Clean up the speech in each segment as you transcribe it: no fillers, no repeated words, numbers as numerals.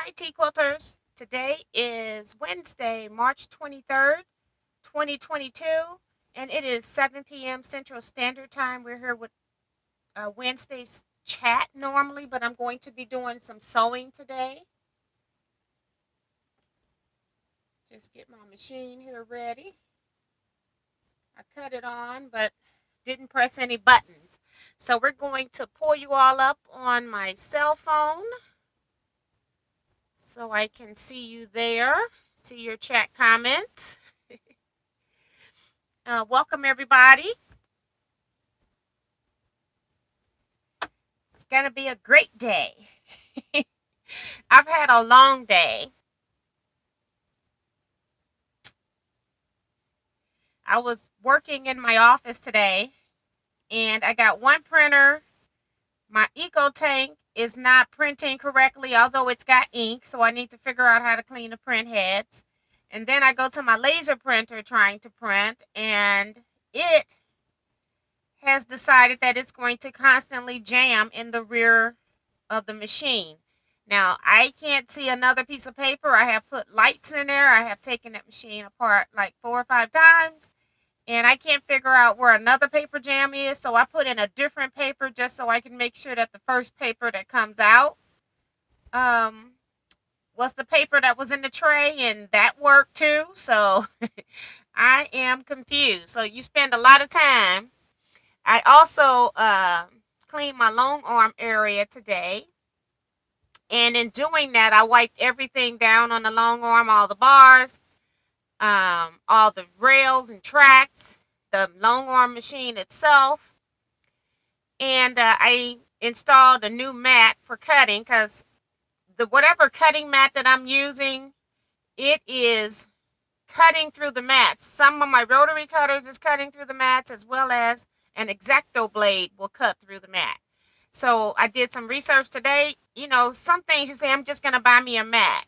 Hi, Teaquilters. Today is Wednesday, March 23rd, 2022, and it is 7 p.m. Central Standard Time. We're here with Wednesday's chat normally, but I'm going to be doing some sewing today. Just get my machine here ready. I cut it on, but didn't press any buttons. So we're going to pull you all up on my cell phone so I can see you there, see your chat comments. Welcome, everybody. It's going to be a great day. I've had a long day. I was working in my office today, and I got one printer. My Eco Tank is not printing correctly, although it's got ink, so I need to figure out how to clean the print heads. And then I go to my laser printer trying to print, and it has decided that it's going to constantly jam in the rear of the machine. Now, I can't see another piece of paper. I have put lights in there. I have taken that machine apart like 4 or 5 times, and I can't figure out where another paper jam is. So I put in a different paper just so I can make sure that the first paper that comes out was the paper that was in the tray, and that worked too. So I am confused. So you spend a lot of time. I also cleaned my long arm area today. And in doing that, I wiped everything down on the long arm, all the bars, all the rails and tracks, the long arm machine itself. And I installed a new mat for cutting because the whatever cutting mat that I'm using, it is cutting through the mats. Some of my rotary cutters is cutting through the mats, as well as an X-Acto blade will cut through the mat. So I did some research today. You know, some things you say, I'm just going to buy me a mat.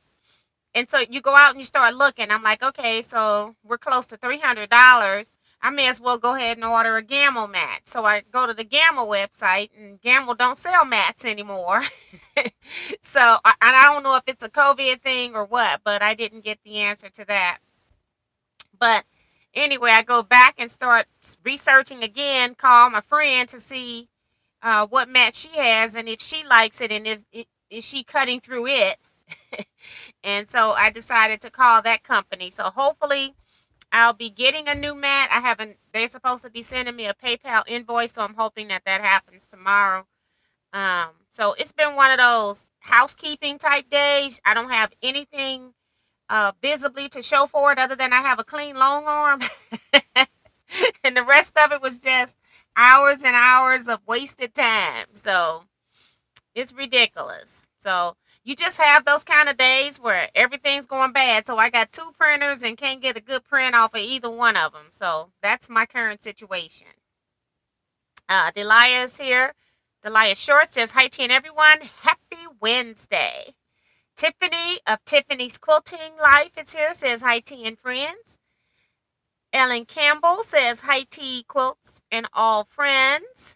And so you go out and you start looking. I'm like, okay, so we're close to $300. I may as well go ahead and order a Gamma mat. So I go to the Gamma website, and Gamma don't sell mats anymore. So I don't know if it's a COVID thing or what, but I didn't get the answer to that. But anyway, I go back and start researching again, call my friend to see what mat she has and if she likes it, and is she cutting through it. And so I decided to call that company. So hopefully I'll be getting a new mat. I haven't, they're supposed to be sending me a PayPal invoice, so I'm hoping that that happens tomorrow. So it's been one of those housekeeping type days. I don't have anything visibly to show for it other than I have a clean long arm. And the rest of it was just hours and hours of wasted time. So it's ridiculous. So you just have those kind of days where everything's going bad. So I got two printers and can't get a good print off of either one of them. So that's my current situation. Delia is here. Delia Short says, hi, T and everyone. Happy Wednesday. Tiffany of Tiffany's Quilting Life is here. Says, hi, T and friends. Ellen Campbell says, hi, T Quilts and all friends.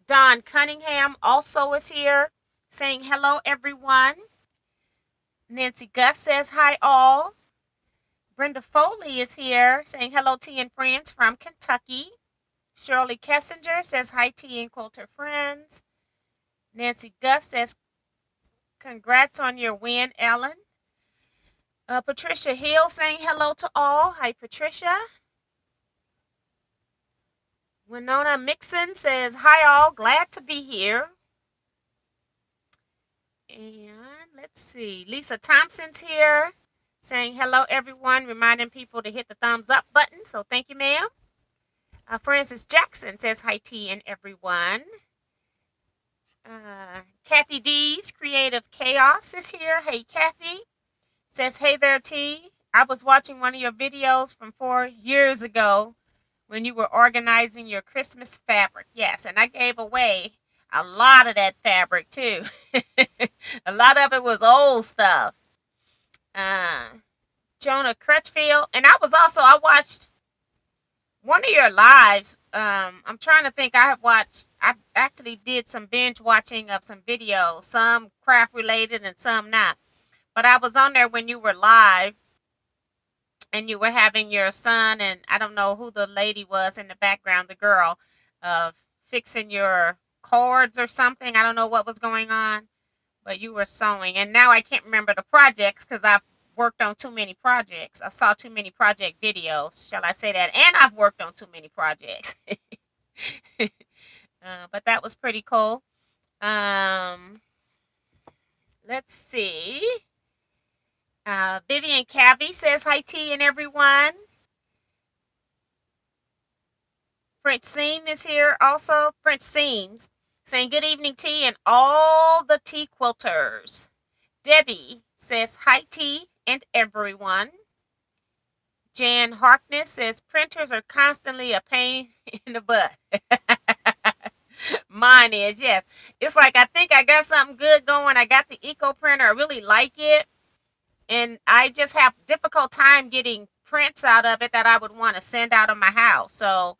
Don Cunningham also is here, saying hello, everyone. Nancy Gus says hi, all. Brenda Foley is here, saying hello, T and friends from Kentucky. Shirley Kessinger says hi, T and quilter friends. Nancy Gus says congrats on your win, Ellen. Patricia Hill saying hello to all. Hi, Patricia. Winona Mixon says hi, all. Glad to be here. And let's see. Lisa Thompson's here saying hello, everyone, reminding people to hit the thumbs up button. So thank you, ma'am. Francis Jackson says hi, T and everyone. Kathy D's Creative Chaos is here. Hey, Kathy. Says, hey there, T. I was watching one of your videos from 4 years ago when you were organizing your Christmas fabric. Yes, and I gave away a lot of that fabric, too. A lot of it was old stuff. Jonah Crutchfield. And I watched one of your lives. I'm trying to think. I I actually did some binge watching of some videos, some craft related and some not. But I was on there when you were live and you were having your son, and I don't know who the lady was in the background, the girl, fixing your cords or something. I don't know what was going on, but you were sewing. And now I can't remember the projects because I've worked on too many projects. I saw too many project videos, shall I say that? And I've worked on too many projects. But that was pretty cool. Um, let's see. Vivian Cavey says hi, T and everyone. French Seam is here also. French Seams saying good evening, T, and all the Teaquilters. Debbie says hi, T, and everyone. Jan Harkness says printers are constantly a pain in the butt. Mine is, yes. It's like I think I got something good going. I got the eco printer. I really like it. And I just have difficult time getting prints out of it that I would want to send out of my house. So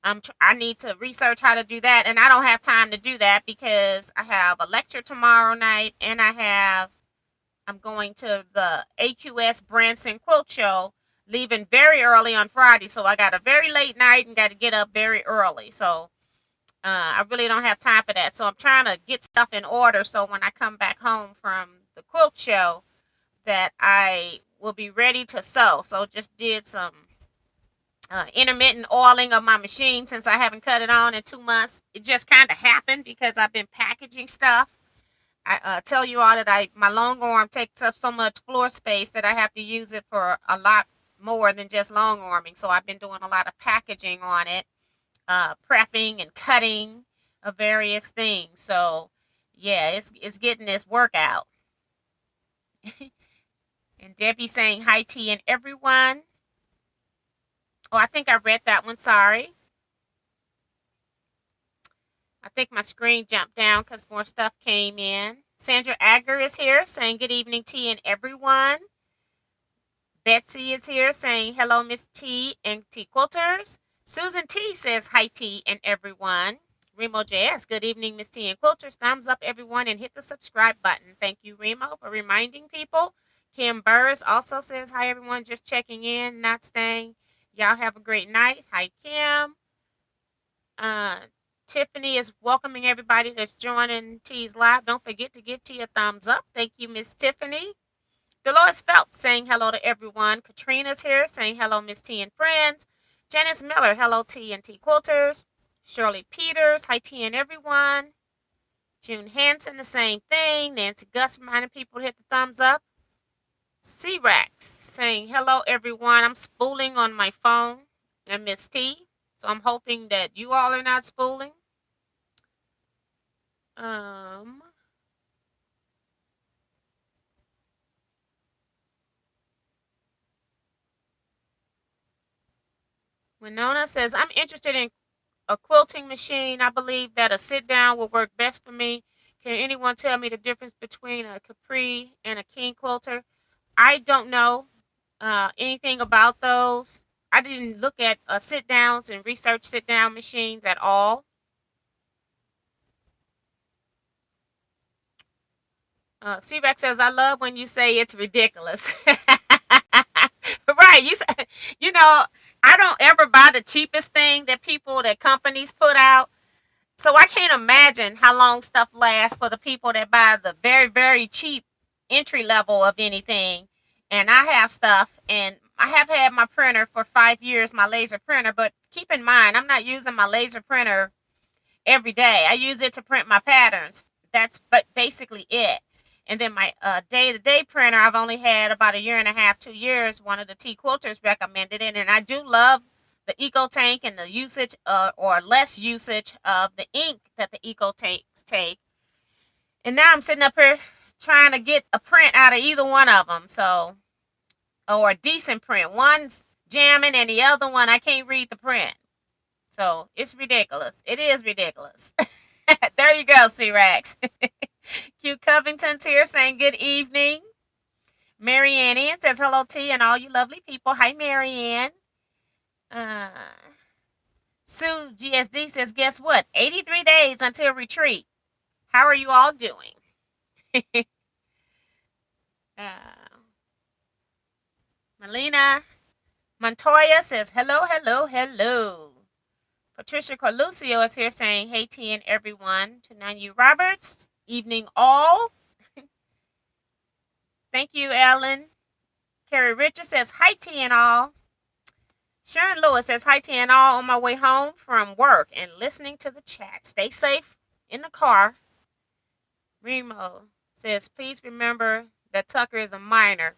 I need to research how to do that, and I don't have time to do that because I have a lecture tomorrow night, and I'm going to the AQS Branson Quilt Show, leaving very early on Friday. So I got a very late night and got to get up very early. So I really don't have time for that. So I'm trying to get stuff in order so when I come back home from the quilt show that I will be ready to sew. So just did some intermittent oiling of my machine since I haven't cut it on in 2 months. It just kind of happened because I've been packaging stuff. I tell you all that my long arm takes up so much floor space that I have to use it for a lot more than just long arming. So I've been doing a lot of packaging on it, prepping and cutting of various things. So yeah, it's getting this workout. And Debbie saying hi, T and everyone. Oh, I think I read that one. Sorry. I think my screen jumped down because more stuff came in. Sandra Agger is here saying good evening, T and everyone. Betsy is here saying hello, Miss T and T Quilters. Susan T says hi, T and everyone. Remo JS, good evening, Miss T and Quilters. Thumbs up, everyone, and hit the subscribe button. Thank you, Remo, for reminding people. Kim Burrs also says hi, everyone, just checking in, not staying. Y'all have a great night. Hi, Kim. Tiffany is welcoming everybody that's joining T's live. Don't forget to give T a thumbs up. Thank you, Miss Tiffany. Dolores Phelps saying hello to everyone. Katrina's here saying hello, Miss T and friends. Janice Miller, hello, T and T Quilters. Shirley Peters, hi, T and everyone. June Hanson, the same thing. Nancy Gus reminding people to hit the thumbs up. C-Rex saying hello, everyone. I'm spooling on my phone and Miss T. So I'm hoping that you all are not spooling. Winona says, I'm interested in a quilting machine. I believe that a sit down will work best for me. Can anyone tell me the difference between a Capri and a King quilter? I don't know anything about those. I didn't look at sit downs and research sit down machines at all. C-Rex says, I love when you say it's ridiculous. Right. You know, I don't ever buy the cheapest thing that companies put out. So I can't imagine how long stuff lasts for the people that buy the very, very cheap entry level of anything. And I have stuff, and I have had my printer for 5 years, my laser printer. But keep in mind, I'm not using my laser printer every day. I use it to print my patterns. That's basically it. And then my day-to-day printer, I've only had about 1.5 years, 2 years. One of the T quilters recommended it, and I do love the Eco Tank and the usage or less usage of the ink that the Eco Tanks take. And now I'm sitting up here trying to get a print out of either one of them. So, or a decent print. One's jamming, and the other one I can't read the print. So it's ridiculous. It is ridiculous. There you go, C-Rex. Q Covington's here saying good evening. Marianne Ann says hello, T, and all you lovely people. Hi, Marianne. Sue GSD says, guess what? 83 days until retreat. How are you all doing? uh, Melina Montoya says, hello, hello, hello. Patricia Carlucio is here saying, hey, T and everyone. To Nanu Roberts, evening all. Thank you, Ellen. Carrie Richards says, hi, T and all. Sharon Lewis says, hi, T and all. On my way home from work and listening to the chat. Stay safe in the car. Remo says, please remember that Tucker is a minor.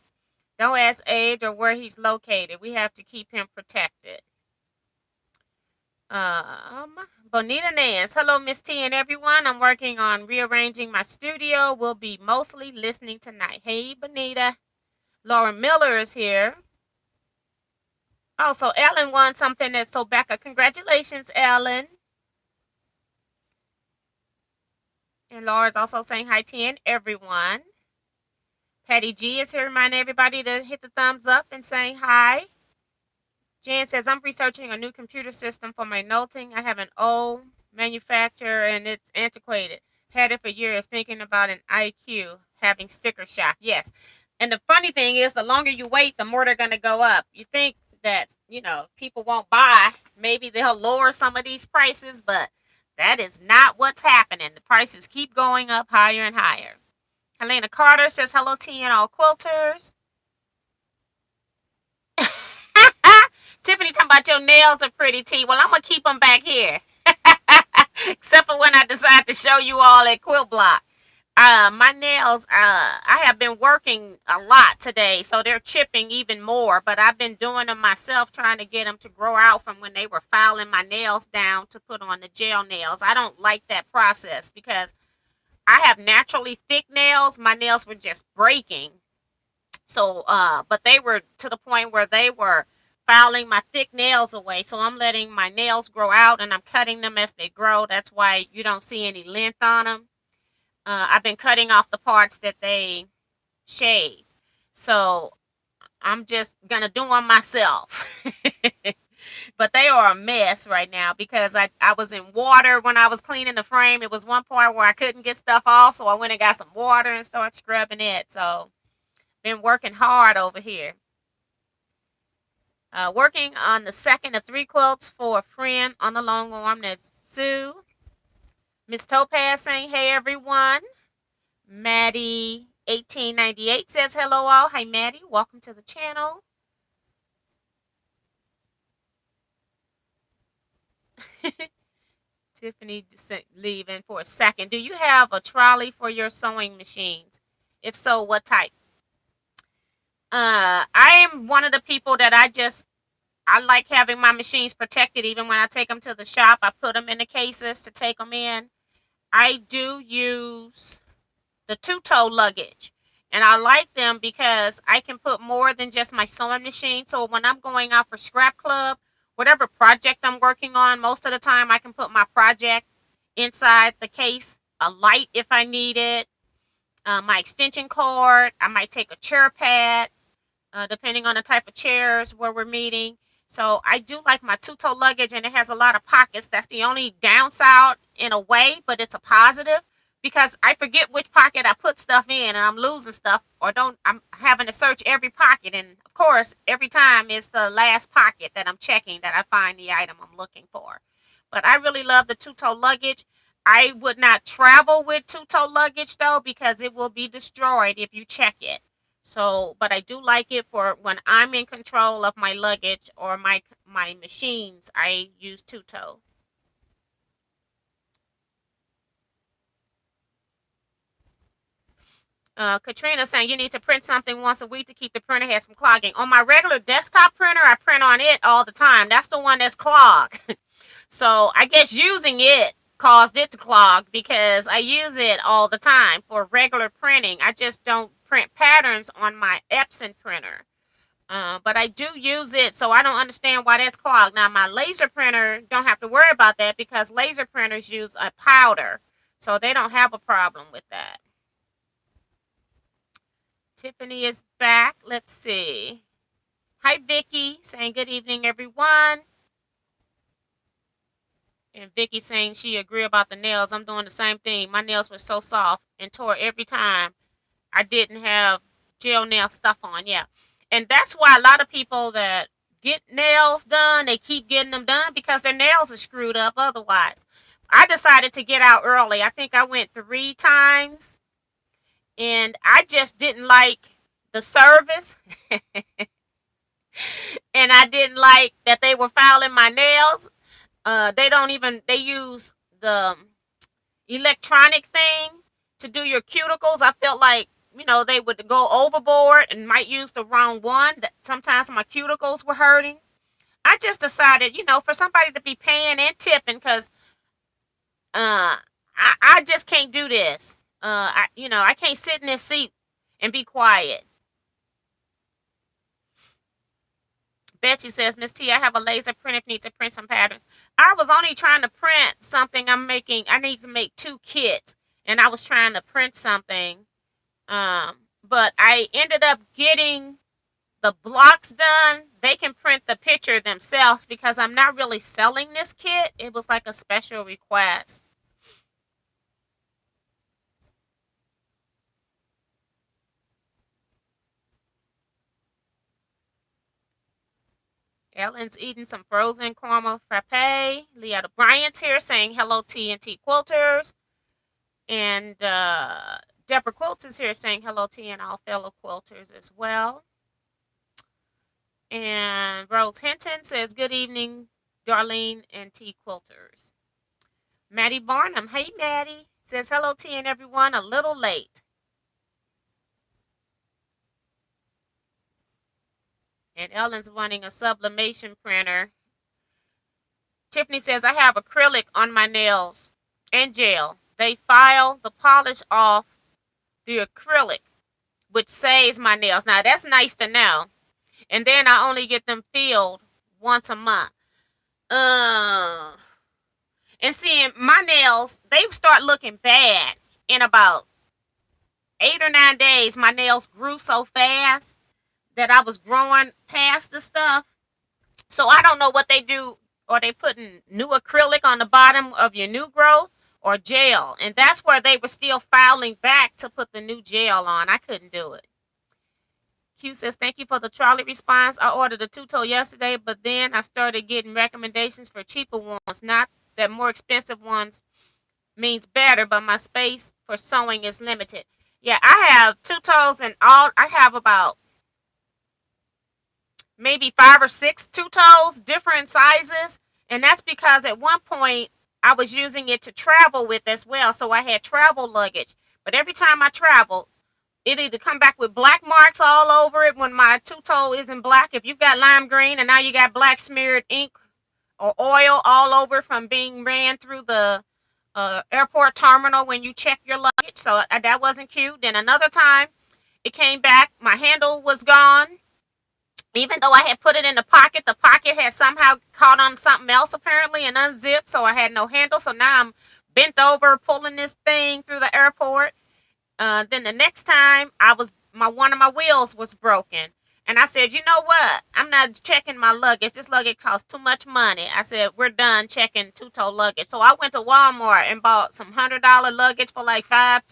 Don't ask age or where he's located. We have to keep him protected. Bonita Nance. Hello, Miss T and everyone. I'm working on rearranging my studio. We'll be mostly listening tonight. Hey, Bonita. Laura Miller is here. Also, Ellen won something at Sobecca. Congratulations, Ellen. And Laura's also saying hi to and everyone. Patty G is here reminding everybody to hit the thumbs up and saying hi. Jan says, I'm researching a new computer system for my noting. I have an old manufacturer and it's antiquated. Had it for years, thinking about an IQ having sticker shock. Yes. And the funny thing is, the longer you wait, the more they're going to go up. You think that, people won't buy. Maybe they'll lower some of these prices, but that is not what's happening. The prices keep going up higher and higher. Helena Carter says, hello, T and all quilters. Tiffany talking about your nails are pretty, T. Well, I'm going to keep them back here. Except for when I decide to show you all at Quilt Block. My nails, I have been working a lot today, so they're chipping even more, but I've been doing them myself, trying to get them to grow out from when they were filing my nails down to put on the gel nails. I don't like that process because I have naturally thick nails. My nails were just breaking. So, but they were to the point where they were filing my thick nails away. So I'm letting my nails grow out and I'm cutting them as they grow. That's why you don't see any length on them. I've been cutting off the parts that they shade. So I'm just going to do them myself. But they are a mess right now because I was in water when I was cleaning the frame. It was one part where I couldn't get stuff off. So I went and got some water and started scrubbing it. So been working hard over here. Working on the second of 3 quilts for a friend on the long arm. That's Sue. Miss Topaz saying, hey, everyone. Maddie 1898 says, hello, all. Hi, Maddie. Welcome to the channel. Tiffany leaving for a second. Do you have a trolley for your sewing machines? If so, what type? I am one of the people that I like having my machines protected. Even when I take them to the shop, I put them in the cases to take them in. I do use the 2-toe luggage. And I like them because I can put more than just my sewing machine. So when I'm going out for scrap club, whatever project I'm working on, most of the time I can put my project inside the case, a light if I need it, my extension cord. I might take a chair pad, depending on the type of chairs where we're meeting. So I do like my 2-toe luggage, and it has a lot of pockets. That's the only downside in a way, but it's a positive because I forget which pocket I put stuff in, and I'm losing stuff, or I'm having to search every pocket, and of course, every time it's the last pocket that I'm checking that I find the item I'm looking for. But I really love the 2-toe luggage. I would not travel with 2-toe luggage though because it will be destroyed if you check it. So, but I do like it for when I'm in control of my luggage or my machines. I use 2-toe. Katrina saying you need to print something once a week to keep the printer heads from clogging. On my regular desktop printer, I print on it all the time. That's the one that's clogged. So I guess using it caused it to clog because I use it all the time for regular printing. I just don't print patterns on my Epson printer. But I do use it, so I don't understand why that's clogged. Now, my laser printer don't have to worry about that because laser printers use a powder, so they don't have a problem with that. Tiffany is back. Let's see. Hi, Vicky. Saying good evening, everyone. And Vicky saying she agree about the nails. I'm doing the same thing. My nails were so soft and tore every time I didn't have gel nail stuff on. Yeah. And that's why a lot of people that get nails done, they keep getting them done because their nails are screwed up otherwise. I decided to get out early. I think I went 3 times and I just didn't like the service and I didn't like that they were filing my nails. They don't even, they use the electronic thing to do your cuticles. I felt like, they would go overboard and might use the wrong one. That sometimes my cuticles were hurting. I just decided, for somebody to be paying and tipping, because I just can't do this. I can't sit in this seat and be quiet. Betsy says, Miss T, I have a laser print if you need to print some patterns. I was only trying to print something I'm making. I need to make 2 kits, and I was trying to print something. But I ended up getting the blocks done. They can print the picture themselves because I'm not really selling this kit. It was like a special request. Ellen's eating some frozen caramel frappe. Leota Bryant's here saying hello, T and T Quilters. And Deborah Quilts is here saying hello, T, and all fellow quilters as well. And Rose Hinton says good evening, Darlene and T Quilters. Maddie Barnum, hey Maddie, says hello, T and everyone, a little late. And Ellen's wanting a sublimation printer. Tiffany says, I have acrylic on my nails and gel. They file the polish off the acrylic, which saves my nails. Now, that's nice to know. And then I only get them filled once a month. And seeing my nails, they start looking bad in about 8 or 9 days. My nails grew so fast that I was growing past the stuff. So I don't know what they do. Are they putting new acrylic on the bottom of your new growth or gel? And that's where they were still filing back to put the new gel on. I couldn't do it. Q says, thank you for the trolley response. I ordered a 2-toe yesterday, but then I started getting recommendations for cheaper ones. Not that more expensive ones means better, but my space for sewing is limited. Yeah, I have 2-toes and all. I have about maybe 5 or 6 2-toes, different sizes. And that's because at one point I was using it to travel with as well. So I had travel luggage. But every time I traveled, it either come back with black marks all over it when my 2-toe isn't black. If you've got lime green and now you got black smeared ink or oil all over from being ran through the airport terminal when you check your luggage. So that wasn't cute. Then another time it came back, my handle was gone. Even though I had put it in the pocket had somehow caught on something else apparently and unzipped, so I had no handle. So now I'm bent over pulling this thing through the airport. Then the next time one of my wheels was broken. And I said, you know what? I'm not checking my luggage. This luggage costs too much money. I said, we're done checking 2-toe luggage. So I went to Walmart and bought some $100 luggage for like 5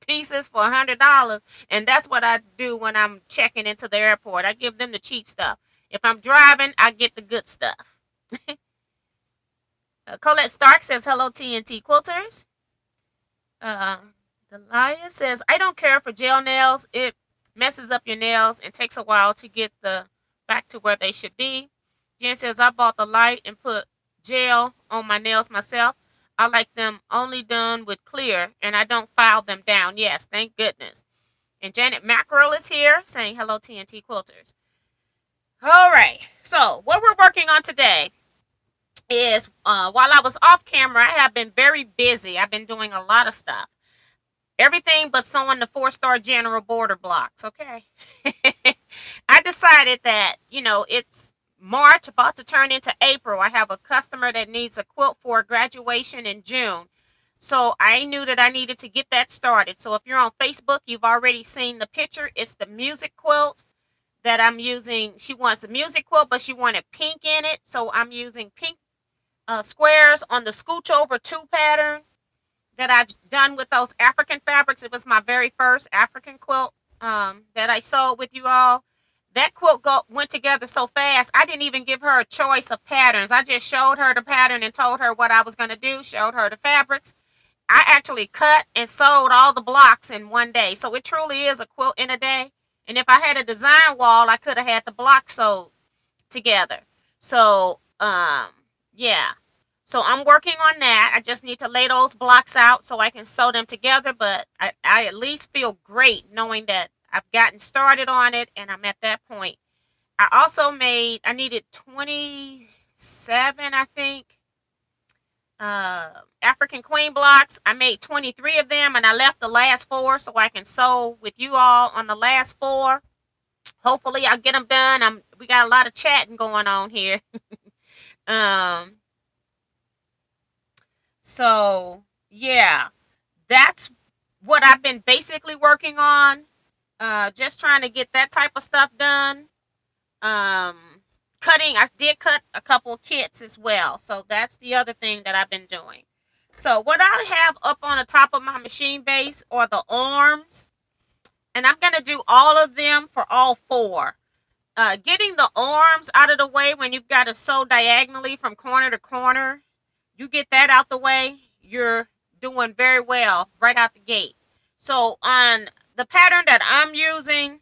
pieces for $100. And that's what I do when I'm checking into the airport. I give them the cheap stuff. If I'm driving, I get the good stuff. Colette Stark says, hello, TNT Quilters. Delia says, I don't care for gel nails. It messes up your nails and takes a while to get back to where they should be. Jen says, I bought the light and put gel on my nails myself. I like them only done with clear and I don't file them down. Yes, thank goodness. And Janet Mackerel is here saying hello, TNT Quilters. All right. So what we're working on today is while I was off camera, I have been very busy. I've been doing a lot of stuff. Everything but sewing the 4-star general border blocks, okay? I decided that, it's March, about to turn into April. I have a customer that needs a quilt for graduation in June. So I knew that I needed to get that started. So if you're on Facebook, you've already seen the picture. It's the music quilt that I'm using. She wants a music quilt, but she wanted pink in it. So I'm using pink squares on the scooch over 2 pattern that I've done with those African fabrics. It was my very first African quilt that I sold with you all. That quilt went together so fast, I didn't even give her a choice of patterns. I just showed her the pattern and told her what I was going to do, showed her the fabrics. I actually cut and sewed all the blocks in one day. So it truly is a quilt in a day. And if I had a design wall, I could have had the blocks sewed together. So, yeah. So I'm working on that. I just need to lay those blocks out so I can sew them together. But I at least feel great knowing that I've gotten started on it and I'm at that point. I also I needed 27, I think, African Queen blocks. I made 23 of them and I left the last 4 so I can sew with you all on the last 4. Hopefully I'll get them done. We got a lot of chatting going on here. um so yeah, that's what I've been basically working on. Just trying to get that type of stuff done. Um I did cut a couple of kits as well. So that's the other thing that I've been doing. So what I have up on the top of my machine base are the arms, and I'm gonna do all of them for all 4. Getting the arms out of the way when you've got to sew diagonally from corner to corner, you get that out the way, you're doing very well right out the gate. So on the pattern that I'm using,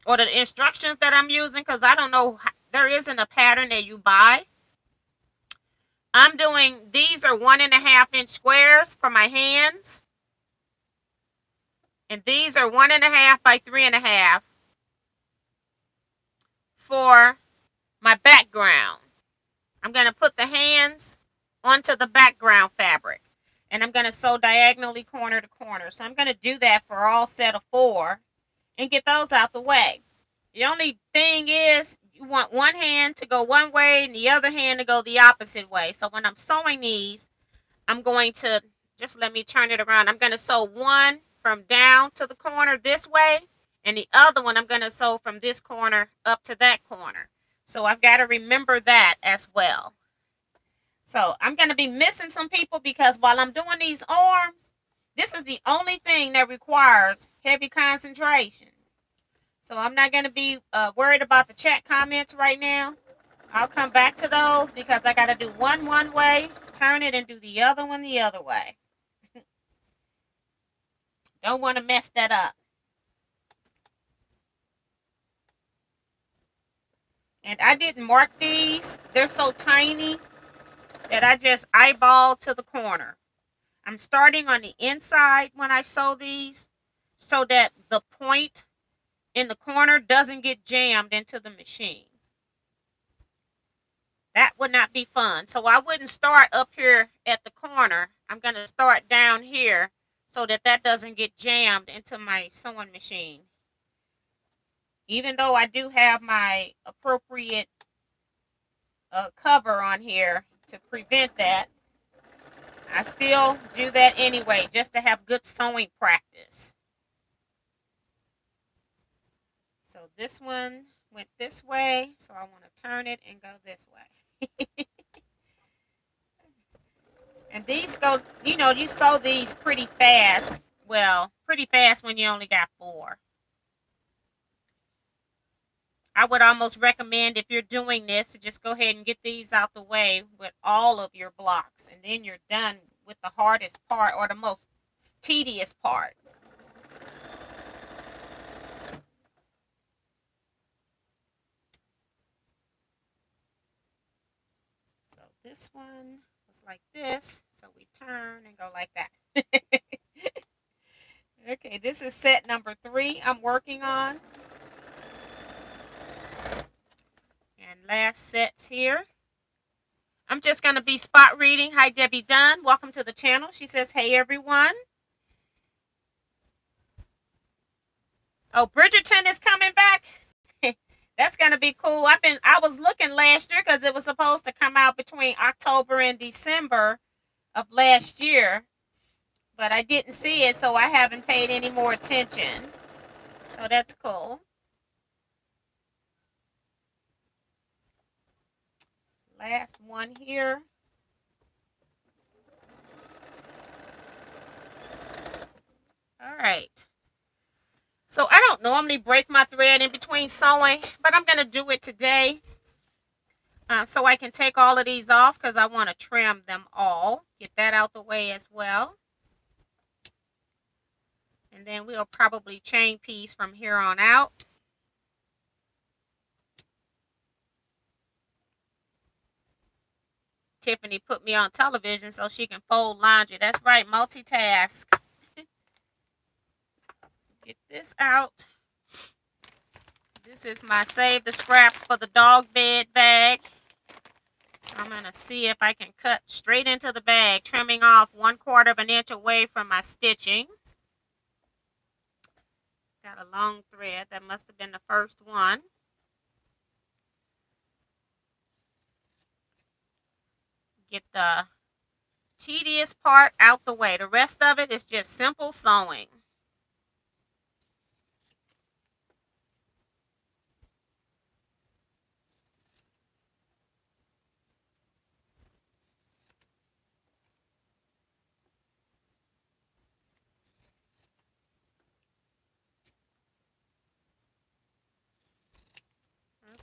or the instructions that I'm using, because I don't know, there isn't a pattern that you buy. I'm doing, these are 1.5-inch squares for my hands. And these are 1.5 by 3.5 for my background. I'm going to put the hands onto the background fabric. And I'm going to sew diagonally corner to corner. So I'm going to do that for all set of 4 and get those out the way. The only thing is you want one hand to go one way and the other hand to go the opposite way. So when I'm sewing these, I'm going to, just let me turn it around. I'm going to sew one from down to the corner this way, and the other one I'm going to sew from this corner up to that corner. So I've got to remember that as well. So I'm going to be missing some people because while I'm doing these arms, this is the only thing that requires heavy concentration. So I'm not going to be worried about the chat comments right now. I'll come back to those because I got to do one way, turn it, and do the other one the other way. Don't want to mess that up. And I didn't mark these. They're so tiny that I just eyeballed to the corner. I'm starting on the inside when I sew these so that the point in the corner doesn't get jammed into the machine. That would not be fun. So I wouldn't start up here at the corner. I'm going to start down here so that that doesn't get jammed into my sewing machine. Even though I do have my appropriate cover on here to prevent that, I still do that anyway just to have good sewing practice. So this one went this way, so I want to turn it and go this way. And these go, you sew these pretty fast. Well, pretty fast when you only got 4. I would almost recommend, if you're doing this, to just go ahead and get these out the way with all of your blocks. And then you're done with the hardest part or the most tedious part. So this one was like this. So we turn and go like that. Okay, this is set number 3 I'm working on. And last sets here. I'm just going to be spot reading. Hi, Debbie Dunn. Welcome to the channel. She says, hey, everyone. Oh, Bridgerton is coming back. That's going to be cool. I was looking last year because it was supposed to come out between October and December of last year. But I didn't see it, so I haven't paid any more attention. So that's cool. Last one here. All right. So I don't normally break my thread in between sewing, but I'm going to do it today so I can take all of these off because I want to trim them all. Get that out the way as well. And then we'll probably chain piece from here on out. Tiffany put me on television so she can fold laundry. That's right, multitask. Get this out. This is my save the scraps for the dog bed bag. So I'm going to see if I can cut straight into the bag, trimming off 1/4 of an inch away from my stitching. Got a long thread. That must have been the first one. Get the tedious part out the way. The rest of it is just simple sewing.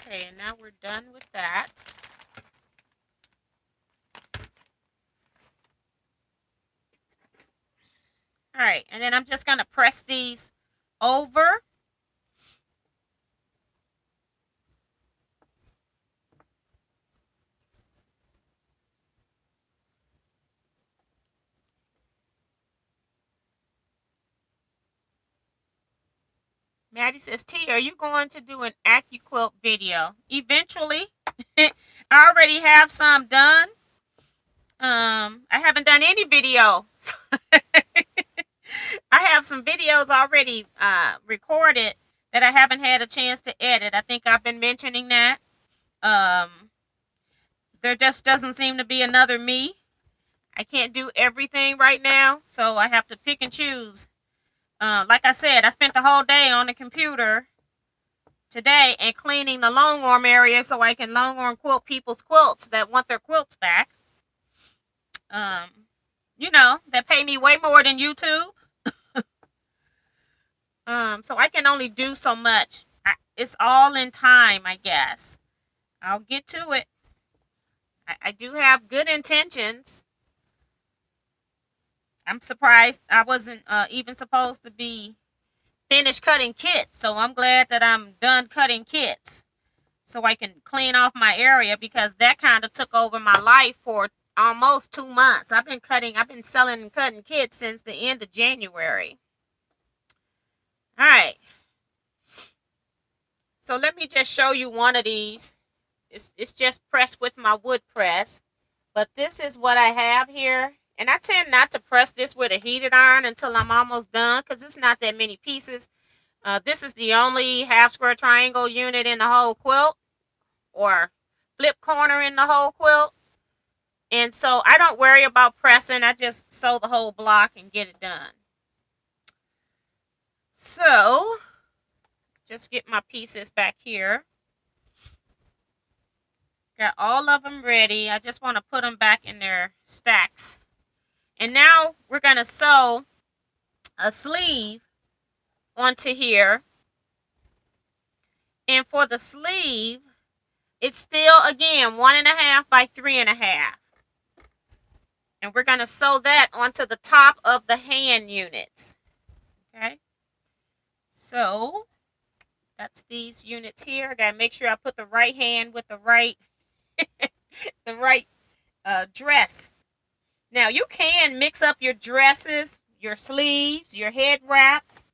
Okay, and now we're done with that. All right, and then I'm just going to press these over. Maddie says, T, are you going to do an AccuQuilt video? Eventually. I already have some done. I haven't done any video. I have some videos already recorded that I haven't had a chance to edit. I think I've been mentioning that. There just doesn't seem to be another me. I can't do everything right now, so I have to pick and choose. Like I said, I spent the whole day on the computer today and cleaning the long arm area so I can long arm quilt people's quilts that want their quilts back. You know, that pay me way more than YouTube. So I can only do so much. It's all in time, I guess. I'll get to it. I do have good intentions. I'm surprised I wasn't even supposed to be finished cutting kits. So I'm glad that I'm done cutting kits so I can clean off my area because that kind of took over my life for almost 2 months. I've been selling and cutting kits since the end of January. All right. So let me just show you one of these. It's just pressed with my wood press. But this is what I have here. And I tend not to press this with a heated iron until I'm almost done because it's not that many pieces. This is the only half square triangle unit in the whole quilt or flip corner in the whole quilt. And so I don't worry about pressing. I just sew the whole block and get it done. So just get my pieces back here. Got all of them ready. I just want to put them back in their stacks. And now we're going to sew a sleeve onto here. And for the sleeve, it's still, again, 1.5 by 3.5. And we're going to sew that onto the top of the hand units. Okay. So that's these units here. I got to make sure I put the right hand with the right, the right dress. Now, you can mix up your dresses, your sleeves, your head wraps.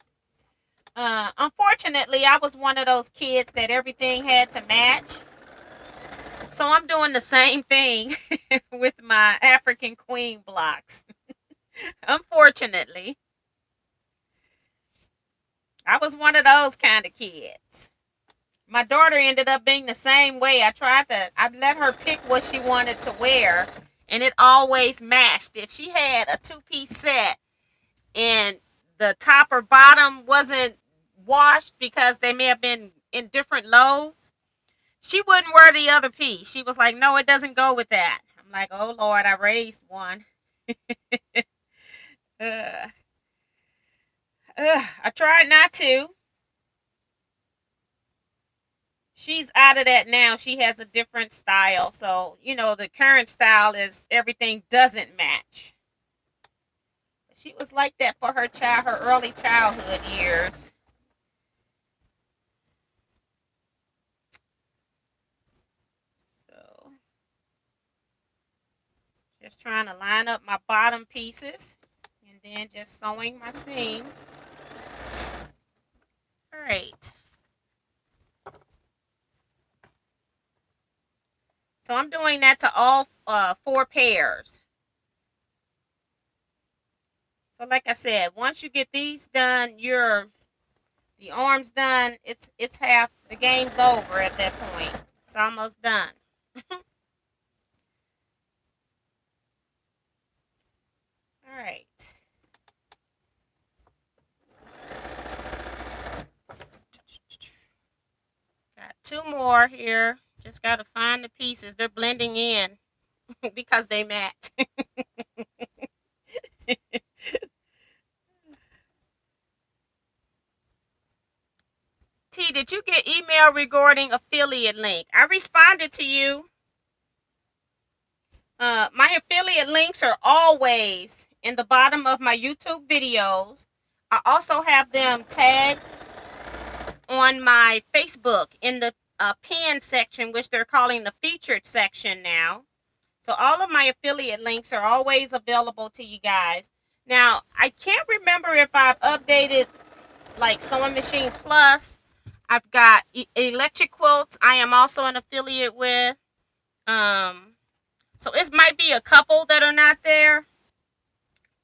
Unfortunately, I was one of those kids that everything had to match. So I'm doing the same thing with my African Queen blocks. Unfortunately, I was one of those kind of kids. My daughter ended up being the same way. I let her pick what she wanted to wear, and it always matched. If she had a 2-piece set and the top or bottom wasn't washed because they may have been in different loads, she wouldn't wear the other piece. She was like, no, it doesn't go with that. I'm like, oh, Lord, I raised one. I tried not to. She's out of that now. She has a different style. So, the current style is everything doesn't match. She was like that for her early childhood years. So, just trying to line up my bottom pieces and then just sewing my seam. All right. So I'm doing that to all 4 pairs. So like I said, once you get these done, the arms done. It's half the game's over at that point. It's almost done. All right. Got 2 more here. Just got to find the pieces. They're blending in because they match. T, did you get email regarding affiliate link? I responded to you. My affiliate links are always in the bottom of my YouTube videos. I also have them tagged on my Facebook in the pin section, which they're calling the featured section now. So all of my affiliate links are always available to you guys. Now, I can't remember if I've updated like Sewing Machine Plus. I've got Electric Quilts. I am also an affiliate with. So it might be a couple that are not there,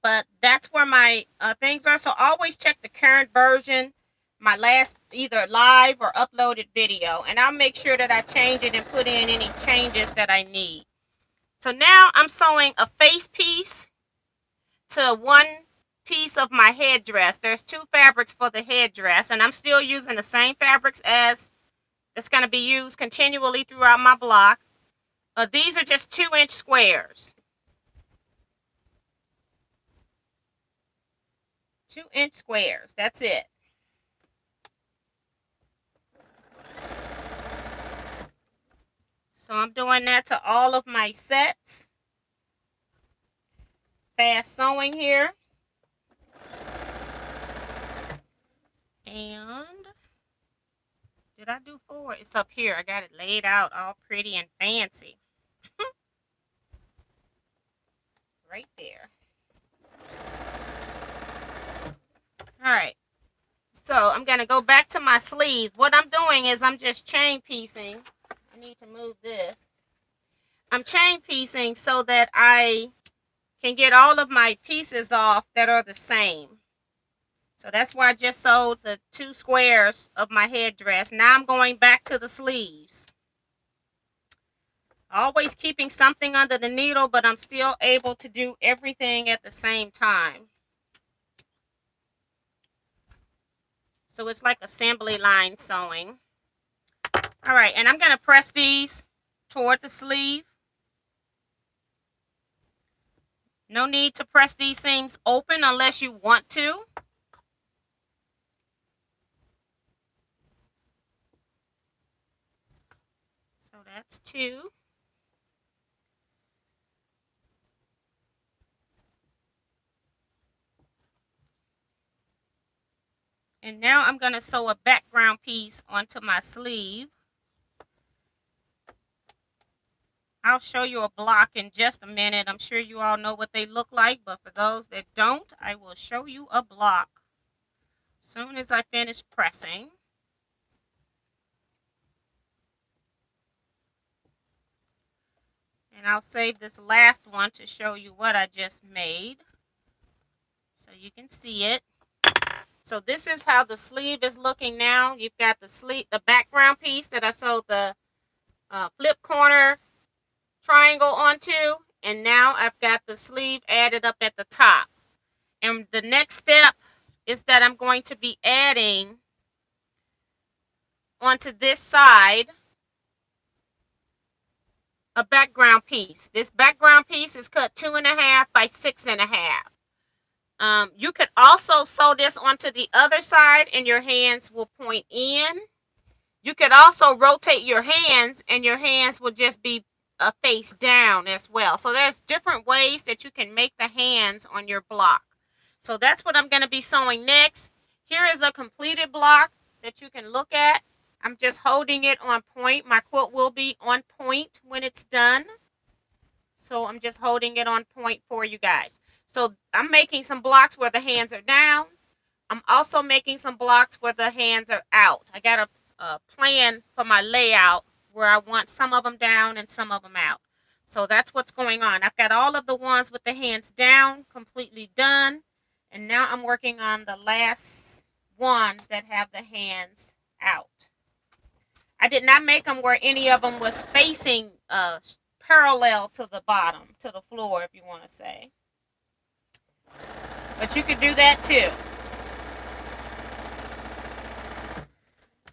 but that's where my things are. So always check the current version, my last either live or uploaded video, and I'll make sure that I change it and put in any changes that I need. So now I'm sewing a face piece to one piece of my headdress. There's 2 fabrics for the headdress, and I'm still using the same fabrics as it's going to be used continually throughout my block. These are just 2-inch squares. 2-inch squares. That's it. So I'm doing that to all of my sets. Fast sewing here. And did I do 4? It's up here. I got it laid out all pretty and fancy. Right there. All right. So I'm going to go back to my sleeve. What I'm doing is I'm just chain piecing. I need to move this. I'm chain piecing so that I can get all of my pieces off that are the same. So that's why I just sewed the 2 squares of my headdress. Now I'm going back to the sleeves. Always keeping something under the needle, but I'm still able to do everything at the same time. So it's like assembly line sewing. All right, and I'm going to press these toward the sleeve. No need to press these seams open unless you want to. So that's 2. And now I'm going to sew a background piece onto my sleeve. I'll show you a block in just a minute. I'm sure you all know what they look like, but for those that don't, I will show you a block as soon as I finish pressing. And I'll save this last one to show you what I just made so you can see it. So this is how the sleeve is looking now. You've got the background piece that I sewed the flip corner triangle onto, and now I've got the sleeve added up at the top. And the next step is that I'm going to be adding onto this side a background piece. This background piece is cut 2.5 by 6.5. You could also sew this onto the other side and your hands will point in. You could also rotate your hands and your hands will just be face down as well. So there's different ways that you can make the hands on your block. So that's what I'm going to be sewing next. Here is a completed block that you can look at. I'm just holding it on point. My quilt will be on point when it's done. So I'm just holding it on point for you guys. So I'm making some blocks where the hands are down. I'm also making some blocks where the hands are out. I got a plan for my layout where I want some of them down and some of them out. So that's what's going on. I've got all of the ones with the hands down completely done. And now I'm working on the last ones that have the hands out. I did not make them where any of them was facing parallel to the bottom, to the floor, if you want to say. But you could do that too.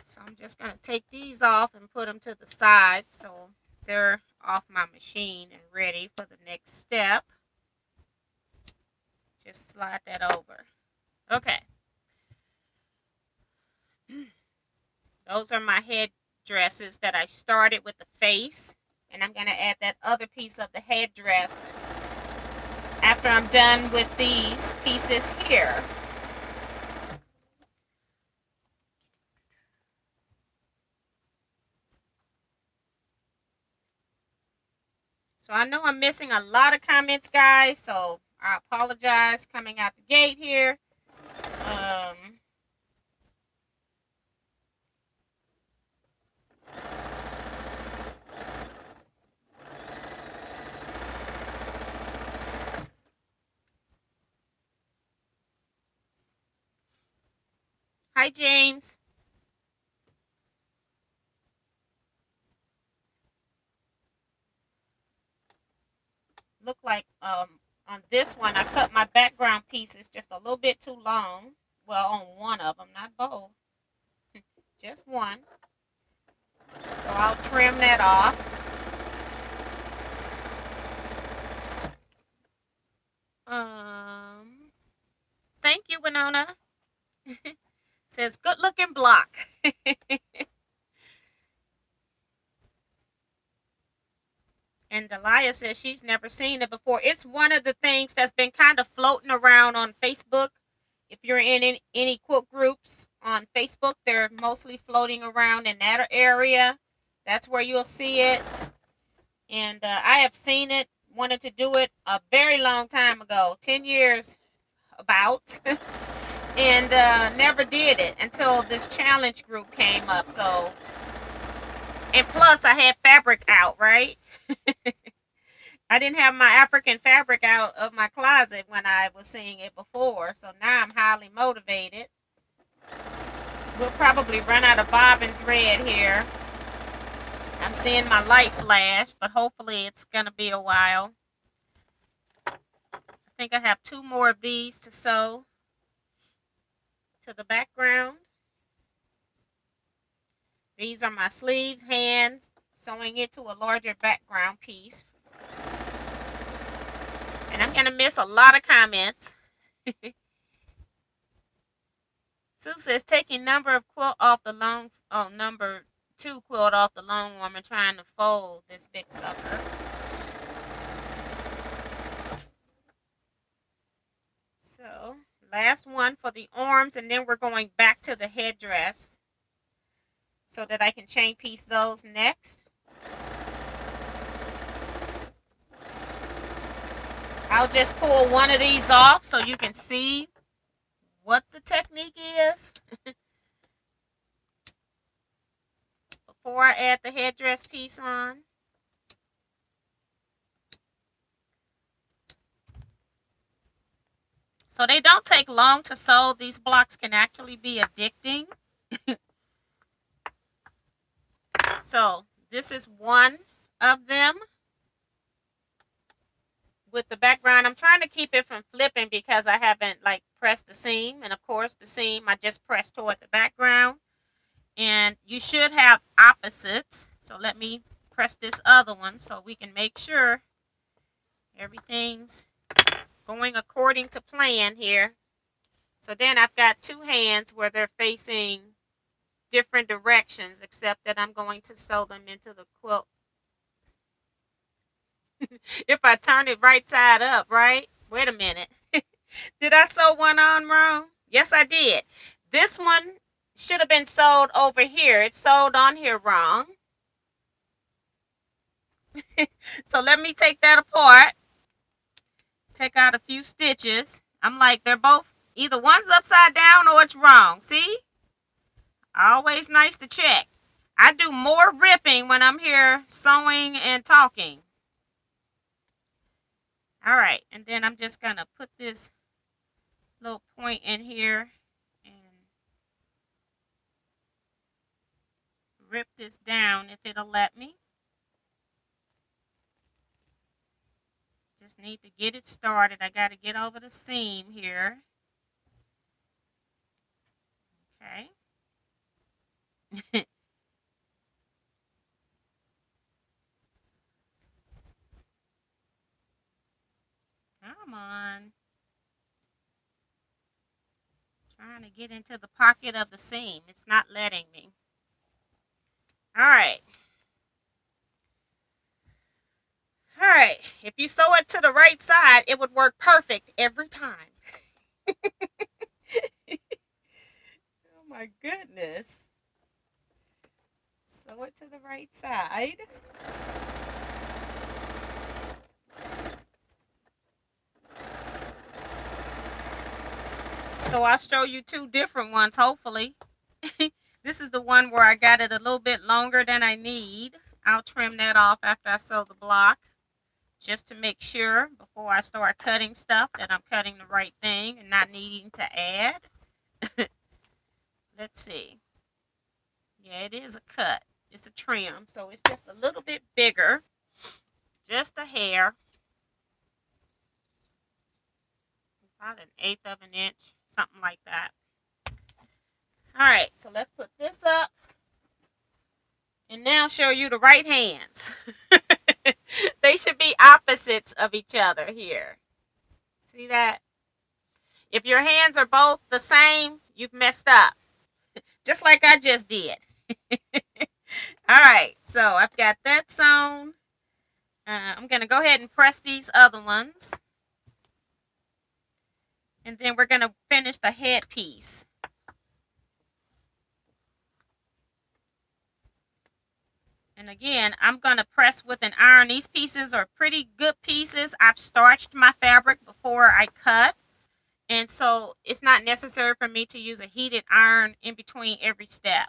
So I'm just going to take these off and put them to the side so they're off my machine and ready for the next step. Just slide that over. Okay. Those are my headdresses that I started with the face. And I'm going to add that other piece of the headdress after I'm done with these pieces here. So I know I'm missing a lot of comments, guys, so I apologize coming out the gate here. Hi, James. Look like on this one, I cut my background pieces just a little bit too long. Well, on one of them, not both. Just one. So I'll trim that off. Thank you, Winona. Says good looking block. And Delia says she's never seen it before. It's one of the things that's been kind of floating around on Facebook. If you're in any quilt groups on Facebook, they're mostly floating around in that area. That's where you'll see it. And I have seen it, wanted to do it a very long time ago, 10 years about, and never did it until this challenge group came up. So, and plus I had fabric out, right? I didn't have my African fabric out of my closet when I was seeing it before. So now I'm highly motivated. We'll probably run out of bobbin thread here. I'm seeing my light flash, but hopefully it's going to be a while. I think I have 2 more of these to sew to the background. These are my sleeves, hands, sewing it to a larger background piece. And I'm going to miss a lot of comments. Sue says, taking number of quilt off the long, number 2 quilt off the long one and trying to fold this big sucker. So, last one for the arms, and then we're going back to the headdress so that I can chain piece those next. I'll just pull one of these off so you can see what the technique is before I add the headdress piece on. So they don't take long to sew. These blocks can actually be addicting. So this is one of them with the background. I'm trying to keep it from flipping because I haven't like pressed the seam. And of course the seam I just pressed toward the background. And you should have opposites. So let me press this other one so we can make sure everything's going according to plan here. So then I've got two hands where they're facing different directions, except that I'm going to sew them into the quilt. If I turn it right side up, right? Wait a minute. Did I sew one on wrong? Yes, I did. This one should have been sewed over here. It's sewed on here wrong. So let me take that apart. Take out a few stitches. I'm like, they're both, either one's upside down or it's wrong. See? Always nice to check. I do more ripping when I'm here sewing and talking. All right, and then I'm just going to put this little point in here and rip this down if it'll let me. Just need to get it started. I got to get over the seam here. Okay. Come on. Trying to get into the pocket of the seam. It's not letting me. All right. All right. If you sew it to the right side, it would work perfect every time. Oh my goodness. Sew it to the right side. So I'll show you two different ones, hopefully. This is the one where I got it a little bit longer than I need. I'll trim that off after I sew the block, just to make sure before I start cutting stuff that I'm cutting the right thing and not needing to add. Let's see. Yeah, it is a cut. It's a trim, so it's just a little bit bigger. Just a hair. About 1/8 of an inch, something like that. All right, so let's put this up and now show you the right hands. They should be opposites of each other here. See that? If your hands are both the same, you've messed up. Just like I just did. All right, so I've got that sewn. I'm going to go ahead and press these other ones. And then we're going to finish the head piece. And again, I'm going to press with an iron. These pieces are pretty good pieces. I've starched my fabric before I cut. And so it's not necessary for me to use a heated iron in between every step.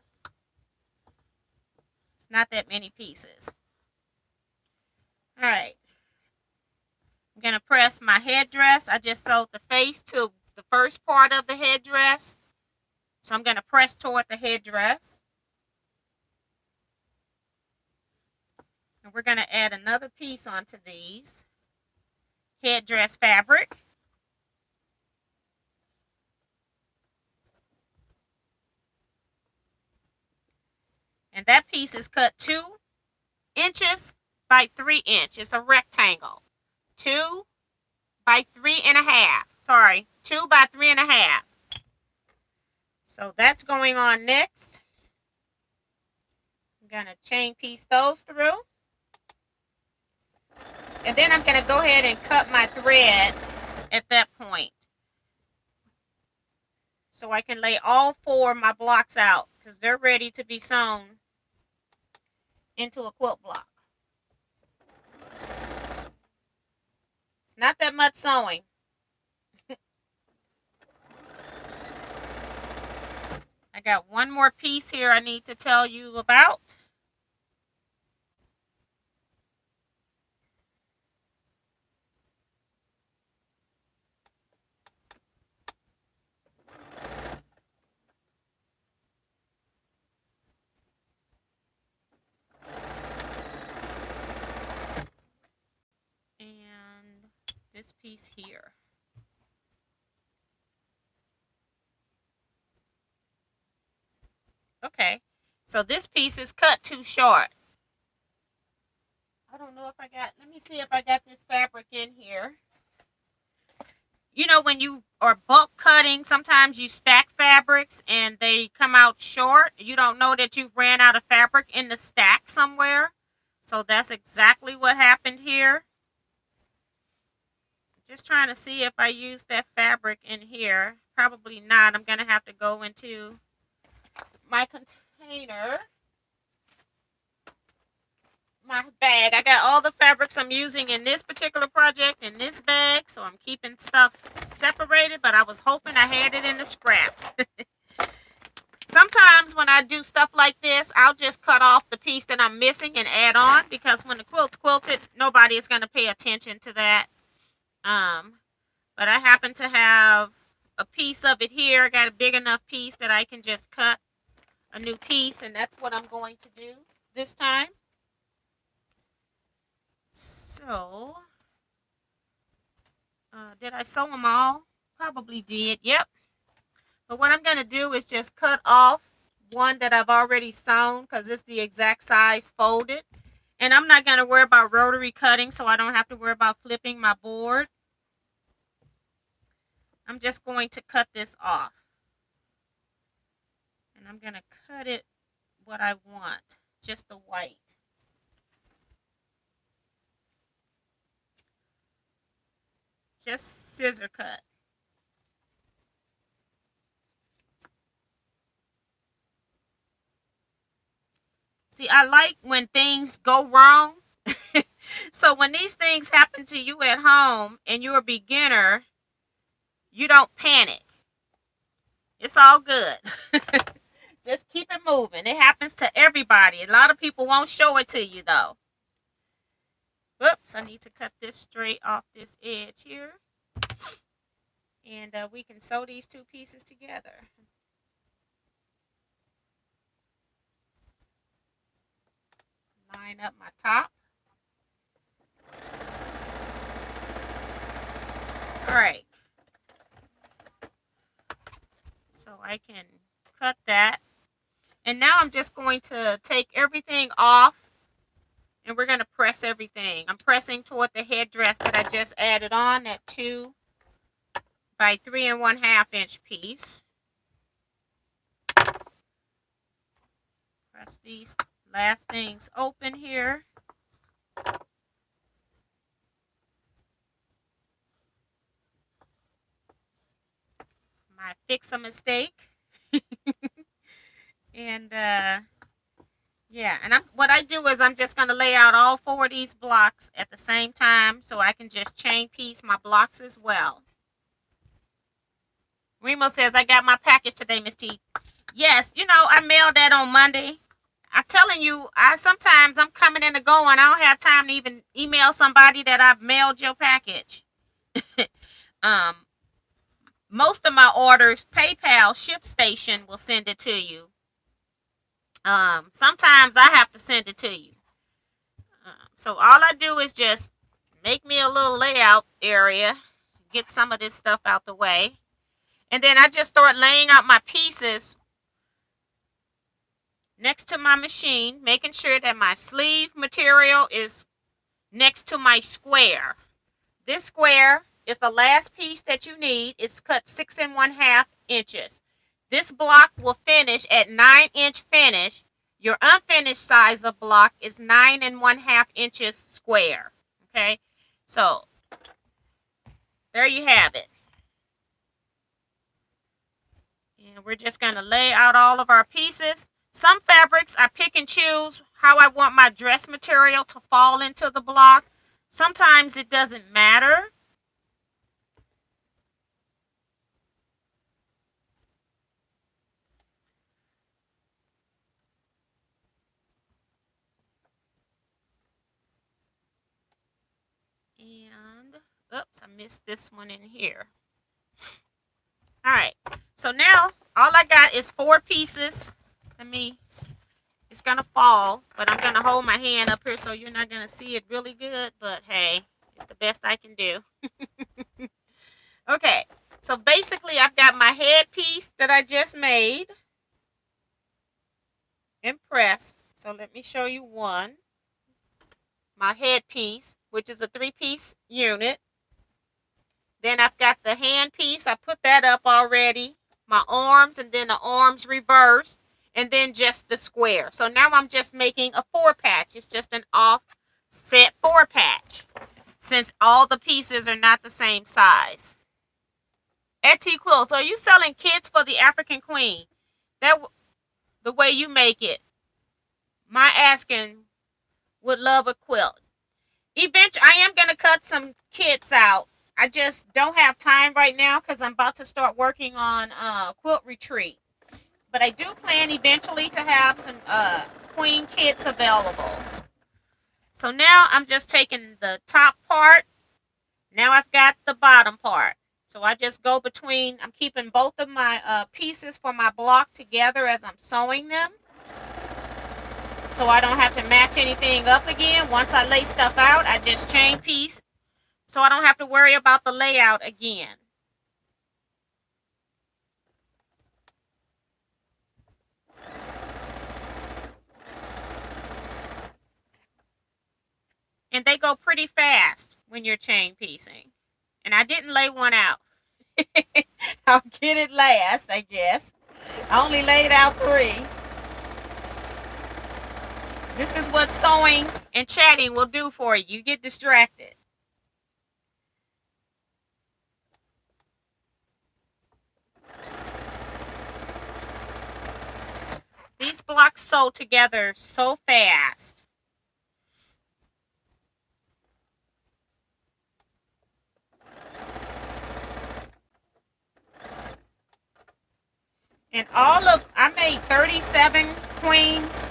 It's not that many pieces. All right. I'm going to press my headdress. I just sewed the face to the first part of the headdress. So I'm going to press toward the headdress. And we're going to add another piece onto these headdress fabric. And that piece is cut 2 inches by 3 inches. It's a rectangle. 2 by 3.5. Sorry, 2 by 3.5. So that's going on next. I'm going to chain piece those through. And then I'm going to go ahead and cut my thread at that point. So I can lay all 4 of my blocks out because they're ready to be sewn into a quilt block. It's not that much sewing. I got one more piece here I need to tell you about. And this piece here. Okay, so this piece is cut too short. I don't know if I got, let me see if I got this fabric in here. you know, when you are bulk cutting, sometimes you stack fabrics and they come out short. You don't know that you've ran out of fabric in the stack somewhere. So that's exactly what happened here. Just trying to see if I use that fabric in here. Probably not. I'm going to have to go into my container, my bag. I got all the fabrics I'm using in this particular project in this bag, so I'm keeping stuff separated, but I was hoping I had it in the scraps. Sometimes when I do stuff like this, I'll just cut off the piece that I'm missing and add on, because when the quilt's quilted, nobody is going to pay attention to that. But I happen to have a piece of it here. I got a big enough piece that I can just cut a new piece, and that's what I'm going to do this time. So, did I sew them all? Probably did. Yep. But what I'm going to do is just cut off one that I've already sewn, because it's the exact size folded. And I'm not going to worry about rotary cutting, so I don't have to worry about flipping my board. I'm just going to cut this off. And I'm going to cut it what I want, just the white. Just scissor cut. See, I like when things go wrong. So when these things happen to you at home and you're a beginner, you don't panic. It's all good. Just keep it moving. It happens to everybody. A lot of people won't show it to you, though. Whoops, I need to cut this straight off this edge here. And we can sew these two pieces together. Line up my top. All right. So I can cut that. And now I'm just going to take everything off, and we're going to press everything. I'm pressing toward the headdress that I just added on, that 2 by 3 1/2 inch piece. Press these last things open here. Might fix a mistake. And yeah, and what I do is I'm just going to lay out all 4 of these blocks at the same time, so I can just chain piece my blocks as well. Remo says, I got my package today, Miss T. Yes, you know, I mailed that on Monday. I'm telling you, sometimes I'm coming in and going. I don't have time to even email somebody that I've mailed your package. Most of my orders, PayPal, ShipStation will send it to you. Sometimes I have to send it to you. So all I do is just make me a little layout area, get some of this stuff out the way, and then I just start laying out my pieces next to my machine, making sure that my sleeve material is next to my square. This square is the last piece that you need. It's cut 6 1/2 inches. This block will finish at 9-inch finish. Your unfinished size of block is 9 1/2 inches square. Okay, so there you have it. And we're just going to lay out all of our pieces. Some fabrics I pick and choose how I want my dress material to fall into the block. Sometimes it doesn't matter. And, oops, I missed this one in here. All right, so now all I got is 4 pieces. It's going to fall, but I'm going to hold my hand up here so you're not going to see it really good, but hey, it's the best I can do. Okay, so basically I've got my head piece that I just made and pressed. So let me show you one. My head piece, which is a 3-piece unit. Then I've got the hand piece. I put that up already. My arms, and then the arms reversed, and then just the square. So now I'm just making a 4-patch. It's just an offset 4-patch, since all the pieces are not the same size. At Teaquilts, are you selling kits for the African Queen? That the way you make it. My asking would love a quilt. Eventually, I am gonna cut some kits out. I just don't have time right now because I'm about to start working on quilt retreat. But I do plan eventually to have some queen kits available. So now I'm just taking the top part. Now I've got the bottom part. So I just go between, I'm keeping both of my pieces for my block together as I'm sewing them. So I don't have to match anything up again. Once I lay stuff out, I just chain piece. So I don't have to worry about the layout again. And they go pretty fast when you're chain piecing. And I didn't lay one out. I'll get it last, I guess. I only laid out 3. This is what sewing and chatting will do for you. You get distracted. These blocks sew together so fast. And I made 37 queens.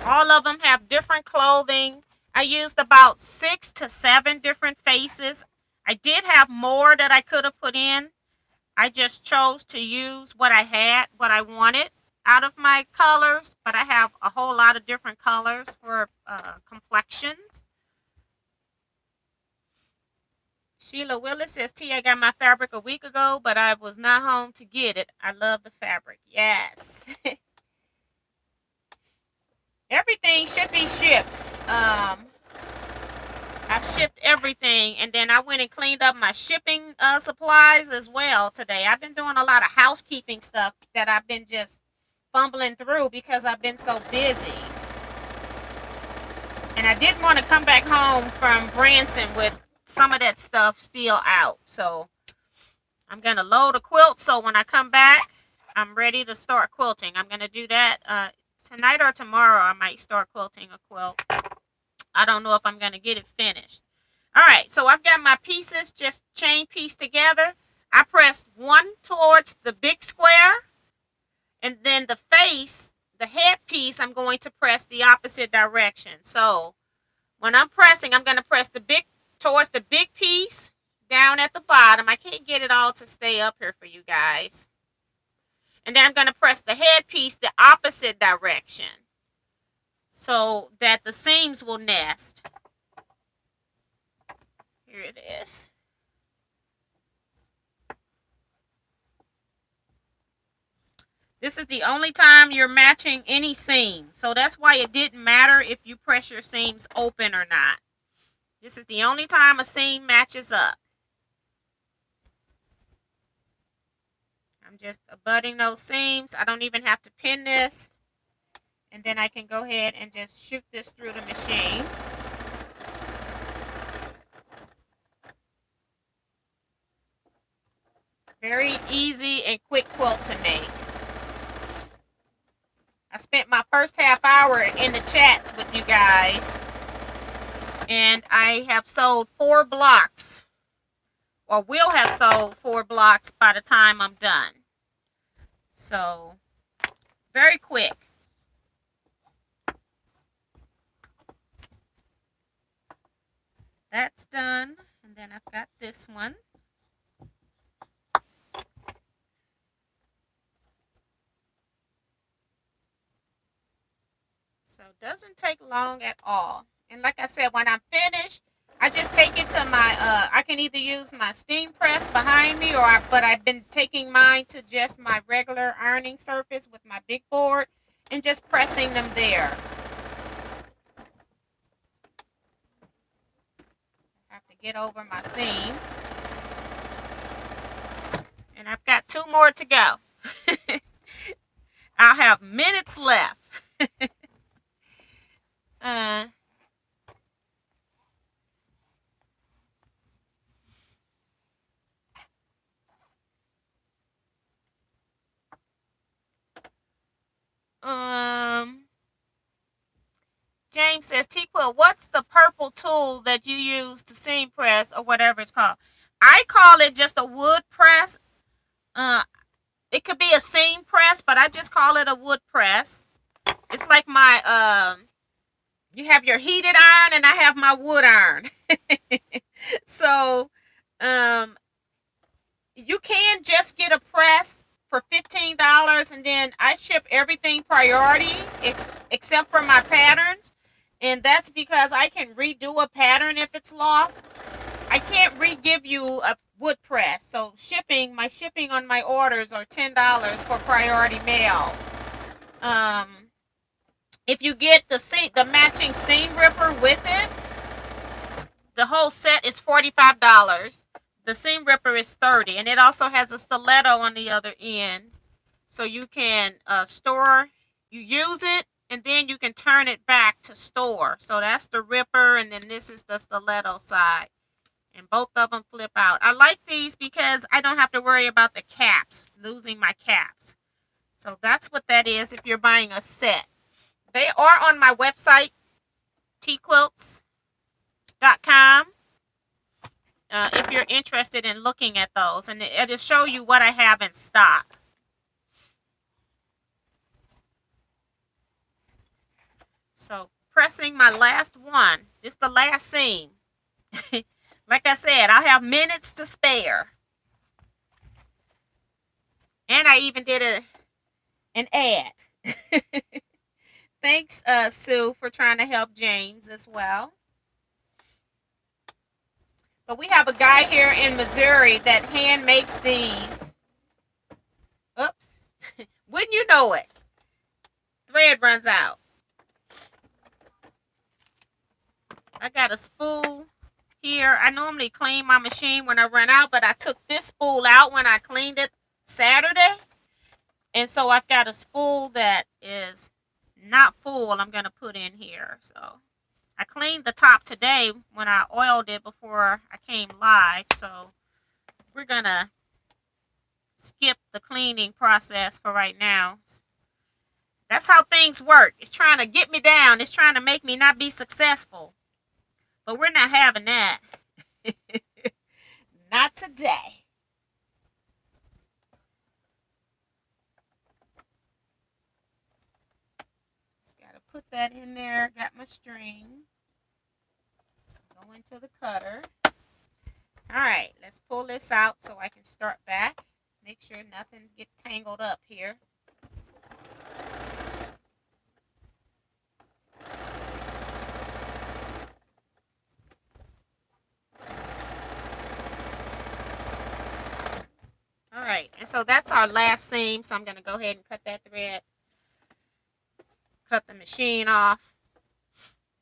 All of them have different clothing. I used about 6 to 7 different faces. I did have more that I could have put in. I just chose to use what I had, what I wanted out of my colors. But I have a whole lot of different colors for complexions. Sheila Willis says, T, I got my fabric a week ago, but I was not home to get it. I love the fabric. Yes. Everything should be shipped. I've shipped everything, and then I went and cleaned up my shipping supplies as well today. I've been doing a lot of housekeeping stuff that I've been just fumbling through because I've been so busy. And I didn't want to come back home from Branson with some of that stuff still out. So I'm going to load a quilt, so when I come back, I'm ready to start quilting. I'm going to do that tonight or tomorrow. I might start quilting a quilt. I don't know if I'm going to get it finished. All right, so I've got my pieces just chain pieced together. I press one towards the big square, and then the face, the head piece, I'm going to press the opposite direction. So when I'm pressing, I'm going to press towards the big piece down at the bottom. I can't get it all to stay up here for you guys. And then I'm going to press the head piece the opposite direction so that the seams will nest. Here it is. This is the only time you're matching any seam. So that's why it didn't matter if you press your seams open or not. This is the only time a seam matches up. I'm just abutting those seams. I don't even have to pin this. And then I can go ahead and just shoot this through the machine. Very easy and quick quilt to make. I spent my first half hour in the chats with you guys. And I have sold 4 blocks. Or will have sold 4 blocks by the time I'm done. So, very quick. That's done. And then I've got this one. So it doesn't take long at all. And like I said, when I'm finished, I just take it to my, I can either use my steam press behind me, but I've been taking mine to just my regular ironing surface with my big board and just pressing them there. I have to get over my seam. And I've got 2 more to go. I'll have minutes left. uh, James says, Teaquilt, what's the purple tool that you use to seam press or whatever it's called? I call it just a wood press. It could be a seam press, but I just call it a wood press. It's like my you have your heated iron and I have my wood iron. So you can just get a press for $15 and then I ship everything priority except for my patterns. And that's because I can redo a pattern if it's lost. I can't re-give you a wood press. So my shipping on my orders are $10 for priority mail. If you get the matching seam ripper with it, the whole set is $45. The seam ripper is $30, and it also has a stiletto on the other end, so you can store. You use it, and then you can turn it back to store. So that's the ripper, and then this is the stiletto side, and both of them flip out. I like these because I don't have to worry about the caps, losing my caps. So that's what that is if you're buying a set. They are on my website, Teaquilts.com. If you're interested in looking at those, and it'll show you what I have in stock. So pressing my last one. This is the last seam. Like I said, I'll have minutes to spare. And I even did an ad. Thanks, Sue, for trying to help James as well. But we have a guy here in Missouri that hand makes these. Oops. Wouldn't you know it? Thread runs out. I got a spool here. I normally clean my machine when I run out, but I took this spool out when I cleaned it Saturday. And so I've got a spool that is not full I'm going to put in here. So I cleaned the top today when I oiled it before I came live. So we're going to skip the cleaning process for right now. That's how things work. It's trying to get me down. It's trying to make me not be successful. But we're not having that. Not today. Just got to put that in there. Got my string. Go into the cutter. All right, let's pull this out so I can start back. Make sure nothing gets tangled up here. All right, and so that's our last seam. So I'm going to go ahead and cut that thread. Cut the machine off.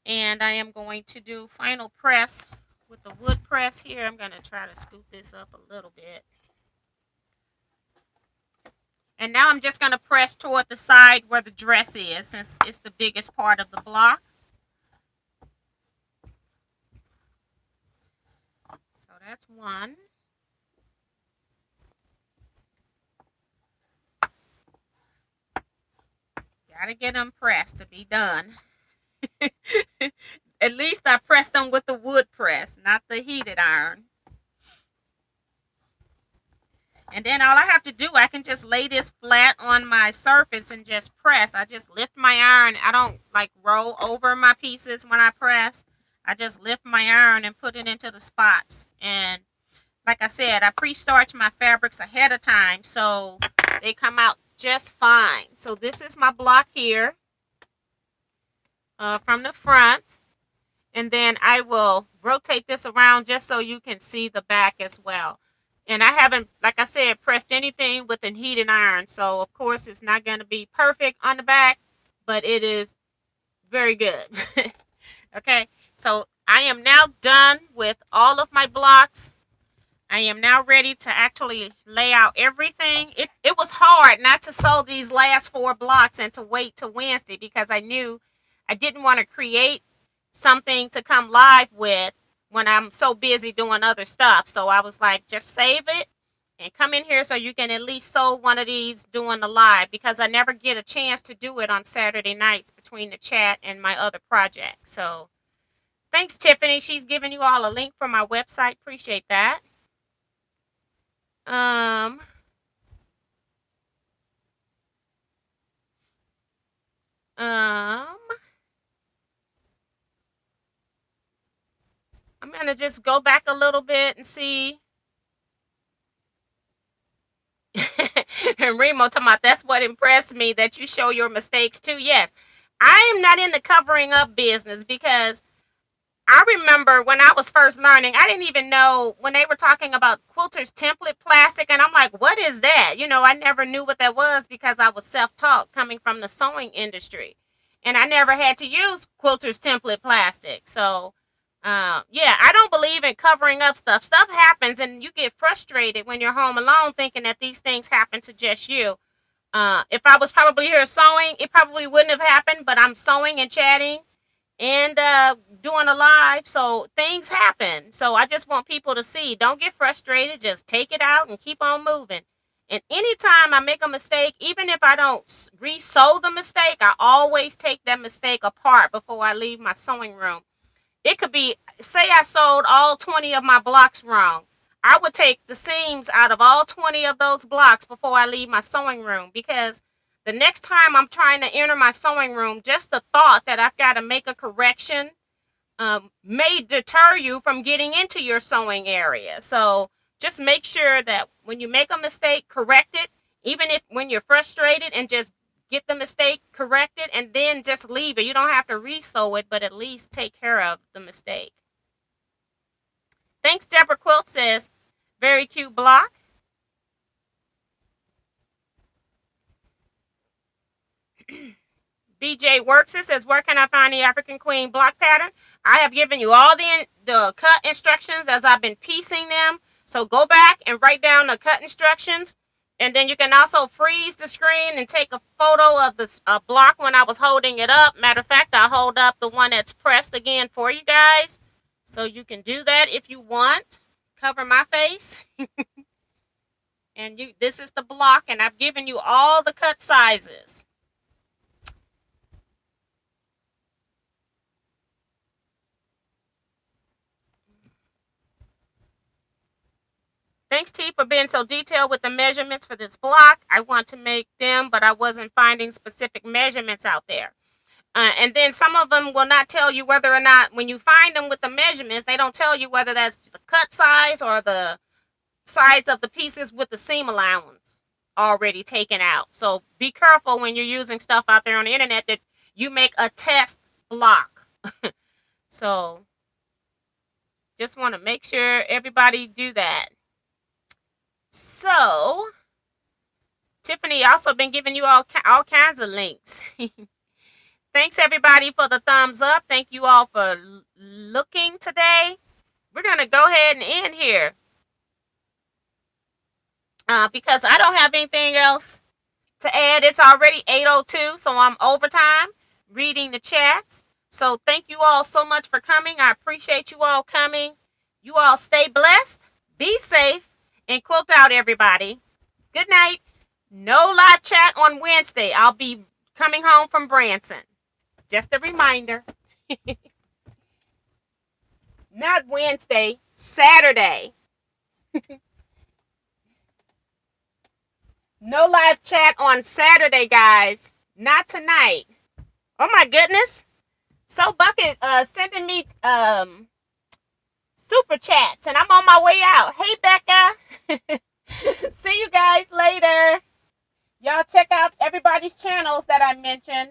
And I am going to do final press with the wood press here. I'm going to try to scoop this up a little bit. And now I'm just going to press toward the side where the dress is, since it's the biggest part of the block. So that's one. Gotta get them pressed to be done. At least I pressed them with the wood press, not the heated iron. And then all I have to do, I can just lay this flat on my surface and just press. I just lift my iron. I don't like roll over my pieces when I press. I just lift my iron and put it into the spots. And like I said, I pre-starch my fabrics ahead of time, so they come out just fine. So this is my block here from the front. And then I will rotate this around just so you can see the back as well. And I haven't, like I said, pressed anything with a heated iron. So, of course, it's not going to be perfect on the back, but it is very good. Okay, so I am now done with all of my blocks. I am now ready to actually lay out everything. It was hard not to sew these last 4 blocks and to wait till Wednesday because I knew I didn't want to create something to come live with when I'm so busy doing other stuff. So I was like, just save it and come in here so you can at least sew one of these doing the live because I never get a chance to do it on Saturday nights between the chat and my other project. So thanks, Tiffany. She's giving you all a link for my website. Appreciate that. Um, um, I'm gonna just go back a little bit and see. And Remo talking about that's what impressed me that you show your mistakes too. Yes, I am not in the covering up business because I remember when I was first learning, I didn't even know when they were talking about quilters template plastic, and I'm like, what is that? I never knew what that was because I was self-taught coming from the sewing industry, and I never had to use quilters template plastic. So, yeah, I don't believe in covering up stuff. Stuff happens, and you get frustrated when you're home alone, thinking that these things happen to just you. If I was probably here sewing, it probably wouldn't have happened, but I'm sewing and chatting and doing a live, so things happen. So I just want people to see, don't get frustrated, just take it out and keep on moving. And anytime I make a mistake, even if I don't re-sew the mistake, I always take that mistake apart before I leave my sewing room. It could be, say I sold all 20 of my blocks wrong. I would take the seams out of all 20 of those blocks before I leave my sewing room because the next time I'm trying to enter my sewing room, just the thought that I've got to make a correction may deter you from getting into your sewing area. So just make sure that when you make a mistake, correct it, even if when you're frustrated, and just get the mistake corrected and then just leave it. You don't have to re-sew it, but at least take care of the mistake. Thanks, Deborah Quilt says, very cute block. BJ Works it says, where can I find the African Queen block pattern? I have given you all the cut instructions as I've been piecing them. So go back and write down the cut instructions. And then you can also freeze the screen and take a photo of the block when I was holding it up. Matter of fact, I'll hold up the one that's pressed again for you guys. So you can do that if you want. Cover my face. And this is the block, and I've given you all the cut sizes. Thanks, T, for being so detailed with the measurements for this block. I want to make them, but I wasn't finding specific measurements out there. And then some of them will not tell you whether or not, when you find them with the measurements, they don't tell you whether that's the cut size or the size of the pieces with the seam allowance already taken out. So be careful when you're using stuff out there on the internet that you make a test block. So just want to make sure everybody do that. So Tiffany also been giving you all kinds of links. Thanks everybody for the thumbs up. Thank you all for looking today. We're going to go ahead and end here. Because I don't have anything else to add. It's already 8:02, so I'm overtime reading the chats. So thank you all so much for coming. I appreciate you all coming. You all stay blessed, be safe, and quilt out, everybody. Good night. No live chat on Wednesday. I'll be coming home from Branson. Just a reminder. Not Wednesday, Saturday. No live chat on Saturday, guys. Not tonight. Oh my goodness. So Bucket sending me super chats, and I'm on my way out. Hey Becca. See you guys later. Y'all check out everybody's channels that I mentioned.